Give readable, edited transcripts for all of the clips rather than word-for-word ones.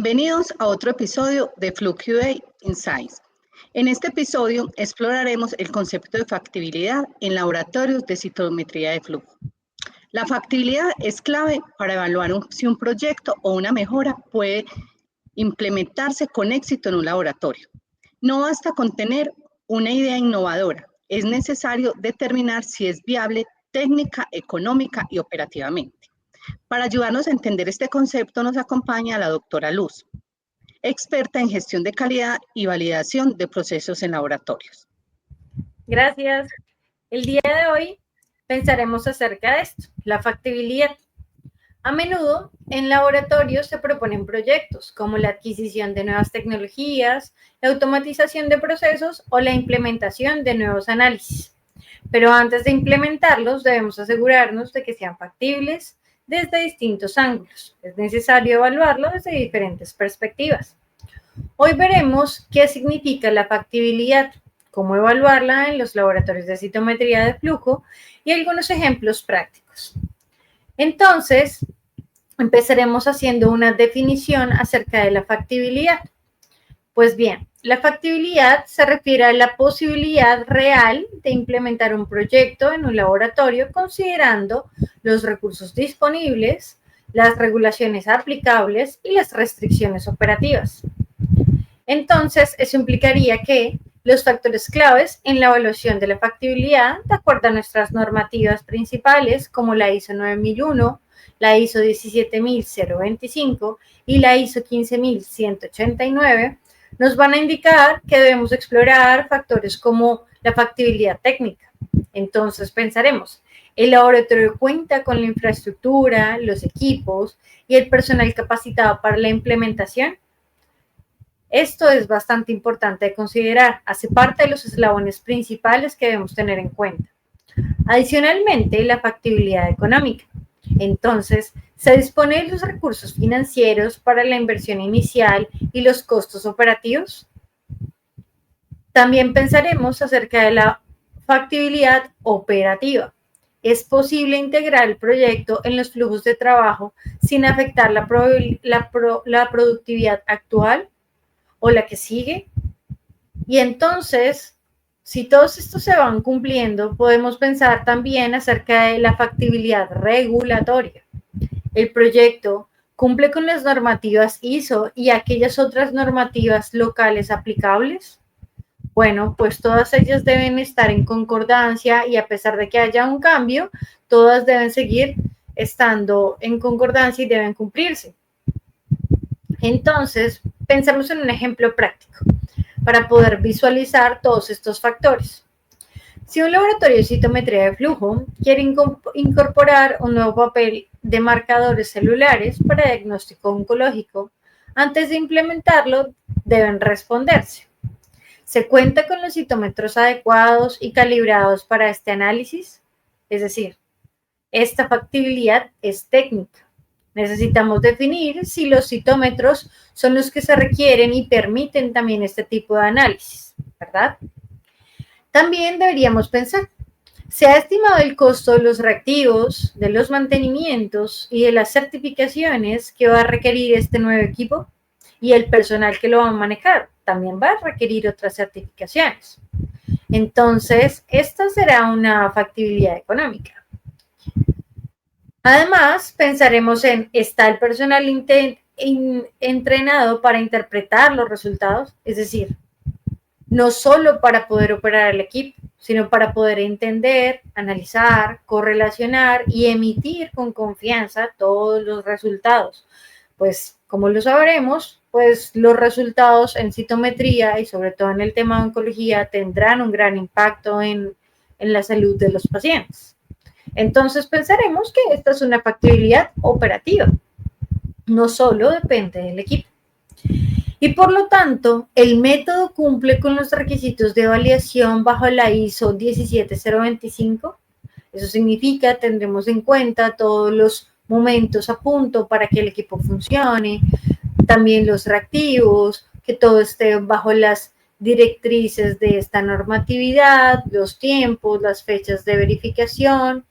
Bienvenidos a otro episodio de FluQA Insights. En este episodio exploraremos el concepto de factibilidad en laboratorios de citometría de flujo. La factibilidad es clave para evaluar si un proyecto o una mejora puede implementarse con éxito en un laboratorio. No basta con tener una idea innovadora, es necesario determinar si es viable técnica, económica y operativamente. Para ayudarnos a entender este concepto nos acompaña la doctora Luz, experta en gestión de calidad y validación de procesos en laboratorios. Gracias. El día de hoy pensaremos acerca de esto, la factibilidad. A menudo en laboratorios se proponen proyectos como la adquisición de nuevas tecnologías, la automatización de procesos o la implementación de nuevos análisis. Pero antes de implementarlos debemos asegurarnos de que sean factibles desde distintos ángulos. Es necesario evaluarlo desde diferentes perspectivas. Hoy veremos qué significa la factibilidad, cómo evaluarla en los laboratorios de citometría de flujo y algunos ejemplos prácticos. Entonces, empezaremos haciendo una definición acerca de la factibilidad. Pues bien, la factibilidad se refiere a la posibilidad real de implementar un proyecto en un laboratorio considerando los recursos disponibles, las regulaciones aplicables y las restricciones operativas. Entonces, eso implicaría que los factores claves en la evaluación de la factibilidad, de acuerdo a nuestras normativas principales, como la ISO 9001, la ISO 17025 y la ISO 15189, nos van a indicar que debemos explorar factores como la factibilidad técnica. Entonces pensaremos, ¿el laboratorio cuenta con la infraestructura, los equipos y el personal capacitado para la implementación? Esto es bastante importante de considerar, hace parte de los eslabones principales que debemos tener en cuenta. Adicionalmente, la factibilidad económica. Entonces, ¿se dispone de los recursos financieros para la inversión inicial y los costos operativos? También pensaremos acerca de la factibilidad operativa. ¿Es posible integrar el proyecto en los flujos de trabajo sin afectar la productividad actual o la que sigue? Y entonces, si todos estos se van cumpliendo, podemos pensar también acerca de la factibilidad regulatoria. El proyecto cumple con las normativas ISO y aquellas otras normativas locales aplicables. Bueno, pues todas ellas deben estar en concordancia y a pesar de que haya un cambio, todas deben seguir estando en concordancia y deben cumplirse. Entonces, pensemos en un ejemplo práctico para poder visualizar todos estos factores. Si un laboratorio de citometría de flujo quiere incorporar un nuevo papel de marcadores celulares para diagnóstico oncológico, antes de implementarlo deben responderse. ¿Se cuenta con los citómetros adecuados y calibrados para este análisis? Es decir, esta factibilidad es técnica. Necesitamos definir si los citómetros son los que se requieren y permiten también este tipo de análisis, ¿verdad? También deberíamos pensar, ¿se ha estimado el costo de los reactivos, de los mantenimientos y de las certificaciones que va a requerir este nuevo equipo? Y el personal que lo va a manejar también va a requerir otras certificaciones. Entonces, esta será una factibilidad económica. Además, pensaremos en, ¿está el personal entrenado para interpretar los resultados? Es decir, no solo para poder operar el equipo, sino para poder entender, analizar, correlacionar y emitir con confianza todos los resultados. Pues, como lo sabremos, pues los resultados en citometría y sobre todo en el tema de oncología tendrán un gran impacto en la salud de los pacientes. Entonces pensaremos que esta es una factibilidad operativa, no solo depende del equipo. Y por lo tanto, el método cumple con los requisitos de validación bajo la ISO 17025. Eso significa tendremos en cuenta todos los momentos a punto para que el equipo funcione, también los reactivos, que todo esté bajo las directrices de esta normatividad, los tiempos, las fechas de verificación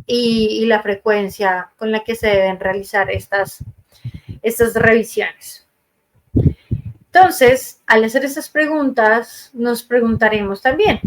y la frecuencia con la que se deben realizar estas revisiones. Entonces, al hacer estas preguntas, nos preguntaremos también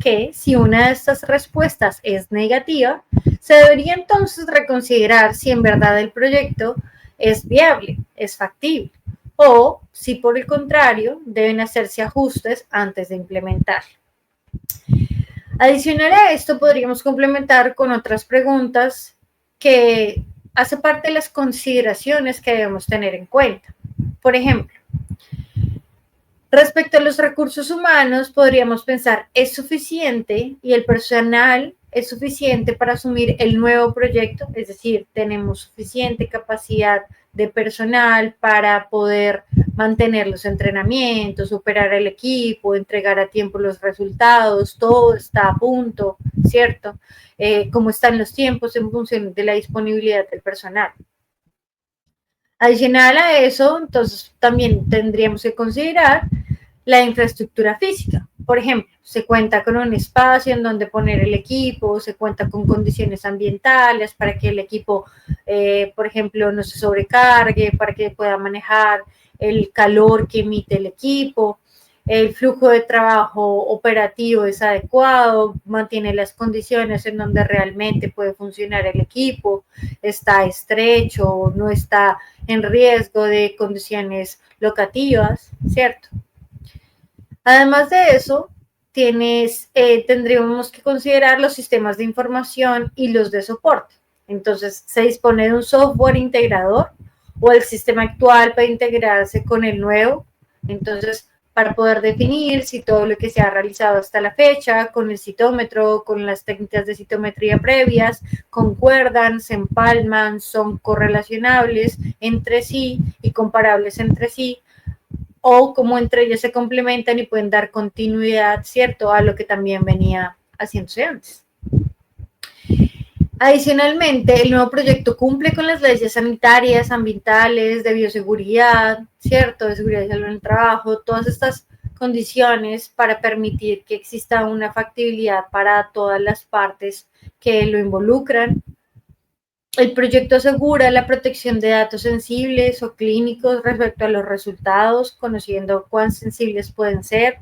que si una de estas respuestas es negativa, se debería entonces reconsiderar si en verdad el proyecto es viable, es factible, o si por el contrario deben hacerse ajustes antes de implementarlo. Adicional a esto, podríamos complementar con otras preguntas que hace parte de las consideraciones que debemos tener en cuenta. Por ejemplo, respecto a los recursos humanos, podríamos pensar, ¿es suficiente y el personal es suficiente para asumir el nuevo proyecto? Es decir, ¿tenemos suficiente capacidad de personal para poder mantener los entrenamientos, operar el equipo, entregar a tiempo los resultados? Todo está a punto, ¿cierto? ¿Cómo están los tiempos en función de la disponibilidad del personal? Adicional a eso, entonces también tendríamos que considerar la infraestructura física. Por ejemplo, se cuenta con un espacio en donde poner el equipo, se cuenta con condiciones ambientales para que el equipo, por ejemplo, no se sobrecargue, para que pueda manejar el calor que emite el equipo. El flujo de trabajo operativo es adecuado, mantiene las condiciones en donde realmente puede funcionar el equipo, está estrecho, no está en riesgo de condiciones locativas, ¿cierto? Además de eso, tendríamos que considerar los sistemas de información y los de soporte. Entonces, se dispone de un software integrador o el sistema actual para integrarse con el nuevo. Entonces, para poder definir si todo lo que se ha realizado hasta la fecha, con el citómetro, con las técnicas de citometría previas, concuerdan, se empalman, son correlacionables entre sí y comparables entre sí, o cómo entre ellos se complementan y pueden dar continuidad, ¿cierto?, a lo que también venía haciéndose antes. Adicionalmente, el nuevo proyecto cumple con las leyes sanitarias, ambientales, de bioseguridad, ¿cierto?, de seguridad y salud en el trabajo, todas estas condiciones para permitir que exista una factibilidad para todas las partes que lo involucran. El proyecto asegura la protección de datos sensibles o clínicos respecto a los resultados, conociendo cuán sensibles pueden ser.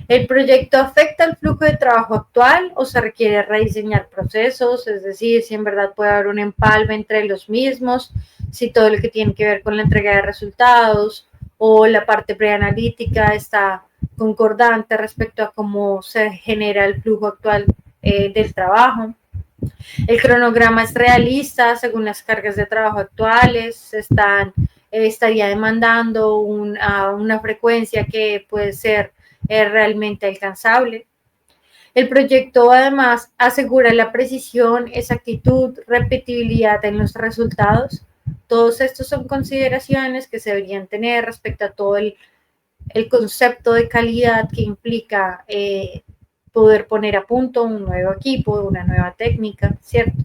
El proyecto afecta el flujo de trabajo actual o se requiere rediseñar procesos, es decir, si en verdad puede haber un empalme entre los mismos, si todo lo que tiene que ver con la entrega de resultados o la parte preanalítica está concordante respecto a cómo se genera el flujo actual del trabajo. El cronograma es realista según las cargas de trabajo actuales, estaría demandando una frecuencia que puede ser realmente alcanzable. El proyecto además asegura la precisión, exactitud, repetibilidad en los resultados. Todos estos son consideraciones que se deberían tener respecto a todo el concepto de calidad que implica poder poner a punto un nuevo equipo, una nueva técnica, ¿cierto?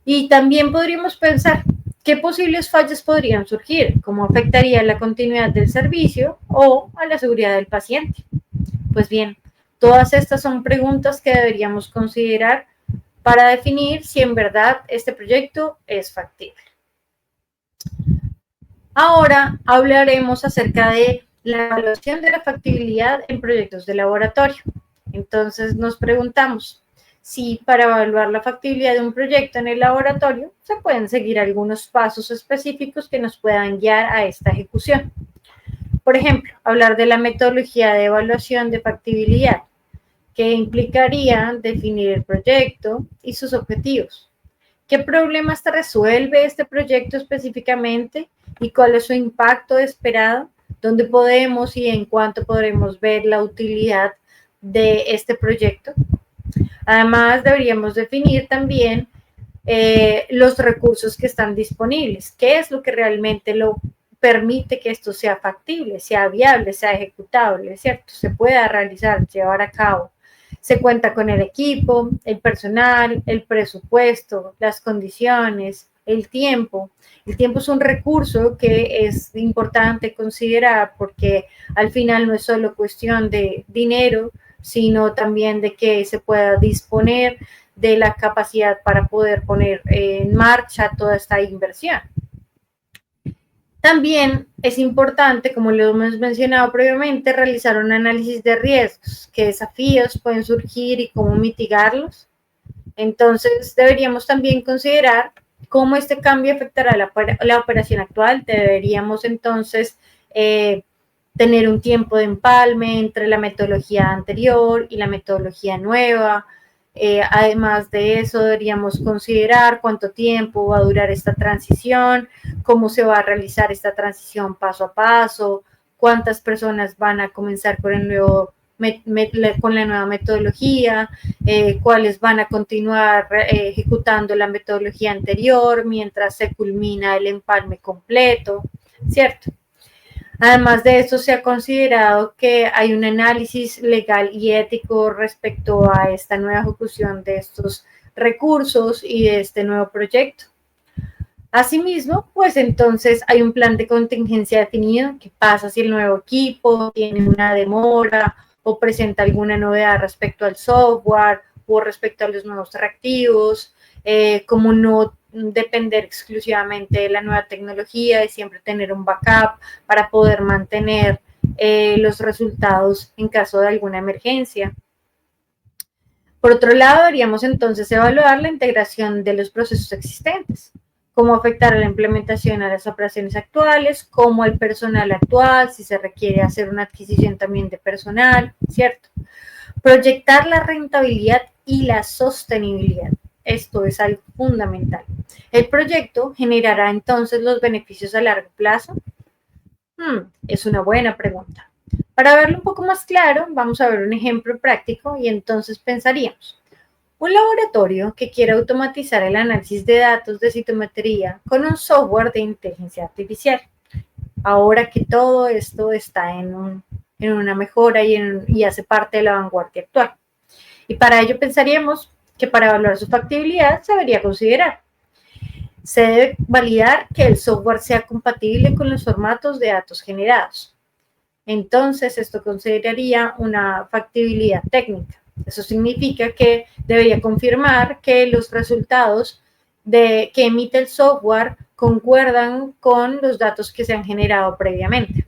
Y también podríamos pensar qué posibles fallas podrían surgir, cómo afectaría la continuidad del servicio o a la seguridad del paciente. Pues bien, todas estas son preguntas que deberíamos considerar para definir si en verdad este proyecto es factible. Ahora hablaremos acerca de la evaluación de la factibilidad en proyectos de laboratorio. Entonces nos preguntamos si para evaluar la factibilidad de un proyecto en el laboratorio se pueden seguir algunos pasos específicos que nos puedan guiar a esta ejecución. Por ejemplo, hablar de la metodología de evaluación de factibilidad, que implicaría definir el proyecto y sus objetivos. ¿Qué problemas resuelve este proyecto específicamente y cuál es su impacto esperado? ¿Dónde podemos y en cuánto podremos ver la utilidad de este proyecto? Además, deberíamos definir también los recursos que están disponibles. ¿Qué es lo que realmente lo permite que esto sea factible, sea viable, sea ejecutable, ¿cierto? Se pueda realizar, llevar a cabo. Se cuenta con el equipo, el personal, el presupuesto, las condiciones, el tiempo. El tiempo es un recurso que es importante considerar porque al final no es solo cuestión de dinero, sino también de que se pueda disponer de la capacidad para poder poner en marcha toda esta inversión. También es importante, como lo hemos mencionado previamente, realizar un análisis de riesgos, qué desafíos pueden surgir y cómo mitigarlos. Entonces, deberíamos también considerar cómo este cambio afectará la operación actual. Deberíamos entonces tener un tiempo de empalme entre la metodología anterior y la metodología nueva. Además de eso, deberíamos considerar cuánto tiempo va a durar esta transición, cómo se va a realizar esta transición paso a paso, cuántas personas van a comenzar con el nuevo con la nueva metodología, cuáles van a continuar ejecutando la metodología anterior mientras se culmina el empalme completo, ¿cierto? Además de esto, se ha considerado que hay un análisis legal y ético respecto a esta nueva ejecución de estos recursos y de este nuevo proyecto. Asimismo, pues entonces hay un plan de contingencia definido. ¿Qué pasa si el nuevo equipo tiene una demora o presenta alguna novedad respecto al software o respecto a los nuevos reactivos? Cómo no depender exclusivamente de la nueva tecnología y siempre tener un backup para poder mantener los resultados en caso de alguna emergencia. Por otro lado, deberíamos entonces evaluar la integración de los procesos existentes, cómo afectar a la implementación a las operaciones actuales, cómo el personal actual, si se requiere hacer una adquisición también de personal, ¿cierto? Proyectar la rentabilidad y la sostenibilidad. Esto es algo fundamental. ¿El proyecto generará entonces los beneficios a largo plazo? Es una buena pregunta. Para verlo un poco más claro, vamos a ver un ejemplo práctico y entonces pensaríamos, un laboratorio que quiera automatizar el análisis de datos de citometría con un software de inteligencia artificial. Ahora que todo esto está en una mejora y hace parte de la vanguardia actual. Y para ello pensaríamos que para evaluar su factibilidad se debería considerar. Se debe validar que el software sea compatible con los formatos de datos generados. Entonces, esto consideraría una factibilidad técnica. Eso significa que debería confirmar que los resultados que emite el software concuerdan con los datos que se han generado previamente.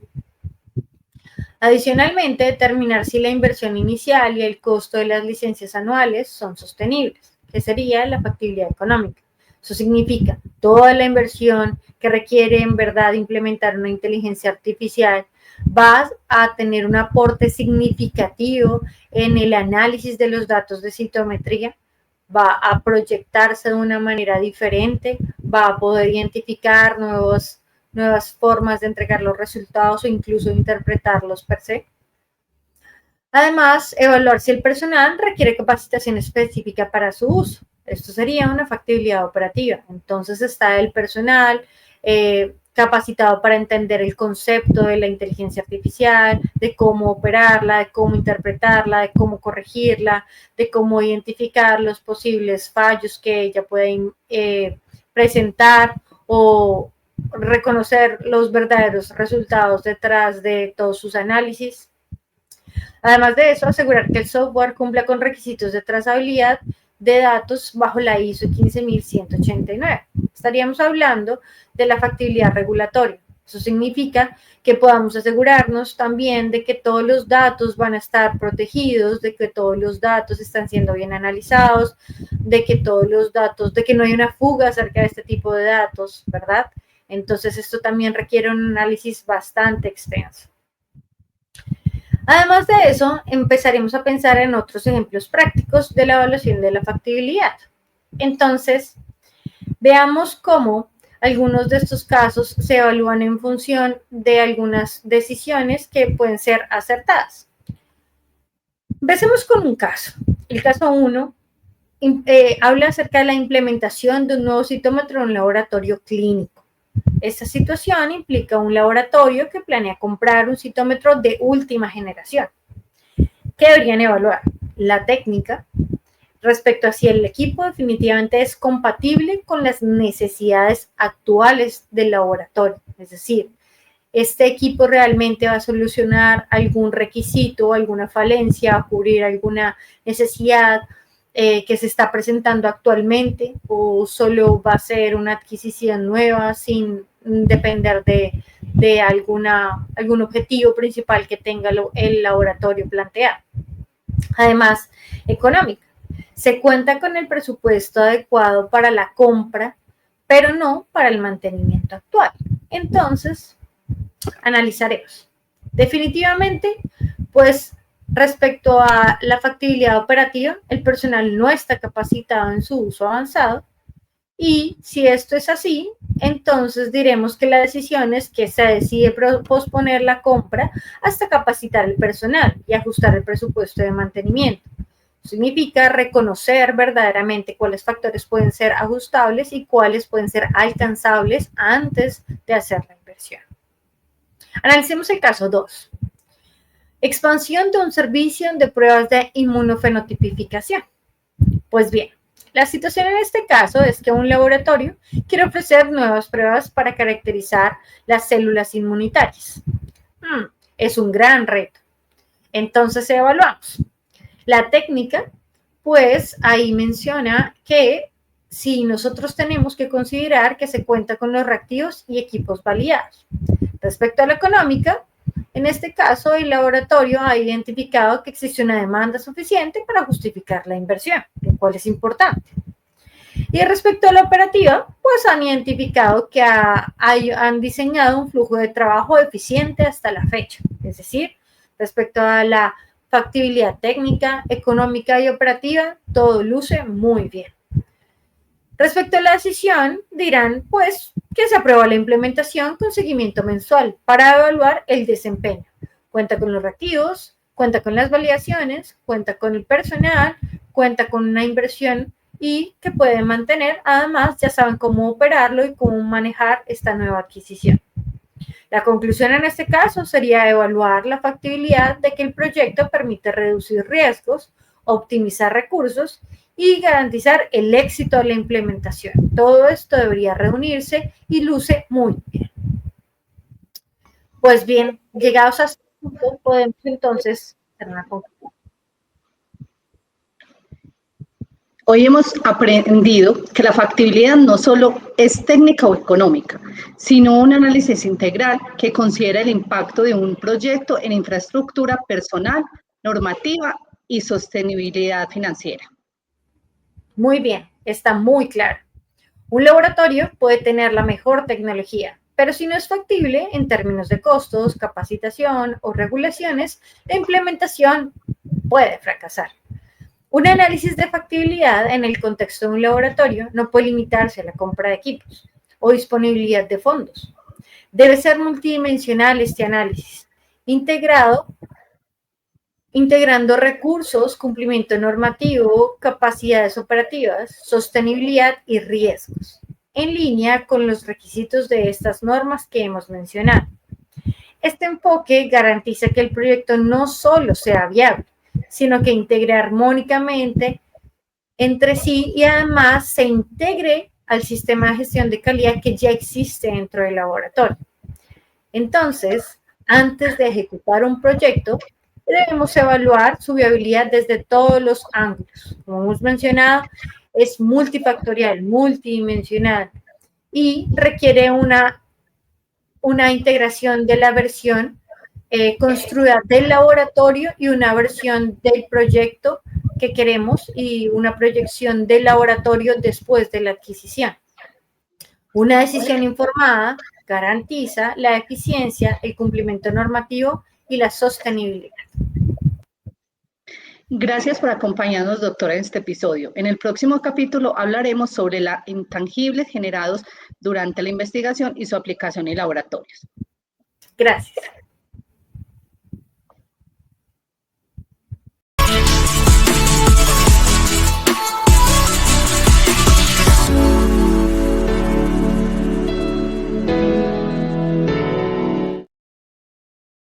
Adicionalmente, determinar si la inversión inicial y el costo de las licencias anuales son sostenibles, que sería la factibilidad económica. Eso significa toda la inversión que requiere en verdad implementar una inteligencia artificial va a tener un aporte significativo en el análisis de los datos de citometría, va a proyectarse de una manera diferente, va a poder identificar nuevas formas de entregar los resultados o incluso interpretarlos per se. Además, evaluar si el personal requiere capacitación específica para su uso. Esto sería una factibilidad operativa. Entonces está el personal capacitado para entender el concepto de la inteligencia artificial, de cómo operarla, de cómo interpretarla, de cómo corregirla, de cómo identificar los posibles fallos que ella puede presentar o reconocer los verdaderos resultados detrás de todos sus análisis. Además de eso, asegurar que el software cumpla con requisitos de trazabilidad de datos bajo la ISO 15189. Estaríamos hablando de la factibilidad regulatoria. Eso significa que podamos asegurarnos también de que todos los datos van a estar protegidos, de que todos los datos están siendo bien analizados, de que no hay una fuga acerca de este tipo de datos, ¿verdad? Entonces, esto también requiere un análisis bastante extenso. Además de eso, empezaremos a pensar en otros ejemplos prácticos de la evaluación de la factibilidad. Entonces, veamos cómo algunos de estos casos se evalúan en función de algunas decisiones que pueden ser acertadas. Empecemos con un caso. El caso 1 habla acerca de la implementación de un nuevo citómetro en un laboratorio clínico. Esta situación implica un laboratorio que planea comprar un citómetro de última generación. ¿Qué deberían evaluar? La técnica respecto a si el equipo definitivamente es compatible con las necesidades actuales del laboratorio. Es decir, este equipo realmente va a solucionar algún requisito, alguna falencia, a cubrir alguna necesidad que se está presentando actualmente, o solo va a ser una adquisición nueva sin depender de algún objetivo principal que tenga el laboratorio planteado. Además, económica. Se cuenta con el presupuesto adecuado para la compra, pero no para el mantenimiento actual. Entonces, analizaremos. Definitivamente, pues respecto a la factibilidad operativa, el personal no está capacitado en su uso avanzado. Y si esto es así, entonces diremos que la decisión es que se decide posponer la compra hasta capacitar el personal y ajustar el presupuesto de mantenimiento. Significa reconocer verdaderamente cuáles factores pueden ser ajustables y cuáles pueden ser alcanzables antes de hacer la inversión. Analicemos el caso 2. Expansión de un servicio de pruebas de inmunofenotipificación. Pues bien, la situación en este caso es que un laboratorio quiere ofrecer nuevas pruebas para caracterizar las células inmunitarias. Es un gran reto. Entonces evaluamos. La técnica, pues ahí menciona que si nosotros tenemos que considerar que se cuenta con los reactivos y equipos validados. Respecto a la económica, en este caso el laboratorio ha identificado que existe una demanda suficiente para justificar la inversión, lo cual es importante. Y respecto a la operativa, pues han identificado que han diseñado un flujo de trabajo eficiente hasta la fecha. Es decir, respecto a la factibilidad técnica, económica y operativa, todo luce muy bien. Respecto a la decisión, dirán, pues, que se aprueba la implementación con seguimiento mensual para evaluar el desempeño. Cuenta con los reactivos, cuenta con las validaciones, cuenta con el personal, cuenta con una inversión y que pueden mantener, además, ya saben cómo operarlo y cómo manejar esta nueva adquisición. La conclusión en este caso sería evaluar la factibilidad de que el proyecto permite reducir riesgos, optimizar recursos y garantizar el éxito de la implementación. Todo esto debería reunirse y luce muy bien. Pues bien, llegados a este punto, podemos entonces hacer una conclusión. Hoy hemos aprendido que la factibilidad no solo es técnica o económica, sino un análisis integral que considera el impacto de un proyecto en infraestructura personal, normativa y sostenibilidad financiera. Muy bien, está muy claro. Un laboratorio puede tener la mejor tecnología, pero si no es factible en términos de costos, capacitación o regulaciones, la implementación puede fracasar. Un análisis de factibilidad en el contexto de un laboratorio no puede limitarse a la compra de equipos o disponibilidad de fondos. Debe ser multidimensional este análisis, integrando recursos, cumplimiento normativo, capacidades operativas, sostenibilidad y riesgos, en línea con los requisitos de estas normas que hemos mencionado. Este enfoque garantiza que el proyecto no solo sea viable, sino que integre armónicamente entre sí y además se integre al sistema de gestión de calidad que ya existe dentro del laboratorio. Entonces, antes de ejecutar un proyecto, debemos evaluar su viabilidad desde todos los ángulos. Como hemos mencionado, es multifactorial, multidimensional y requiere una integración de la versión construida del laboratorio y una versión del proyecto que queremos y una proyección del laboratorio después de la adquisición. Una decisión informada garantiza la eficiencia, el cumplimiento normativo y la sostenibilidad. Gracias por acompañarnos, doctora, en este episodio. En el próximo capítulo hablaremos sobre los intangibles generados durante la investigación y su aplicación en laboratorios. Gracias.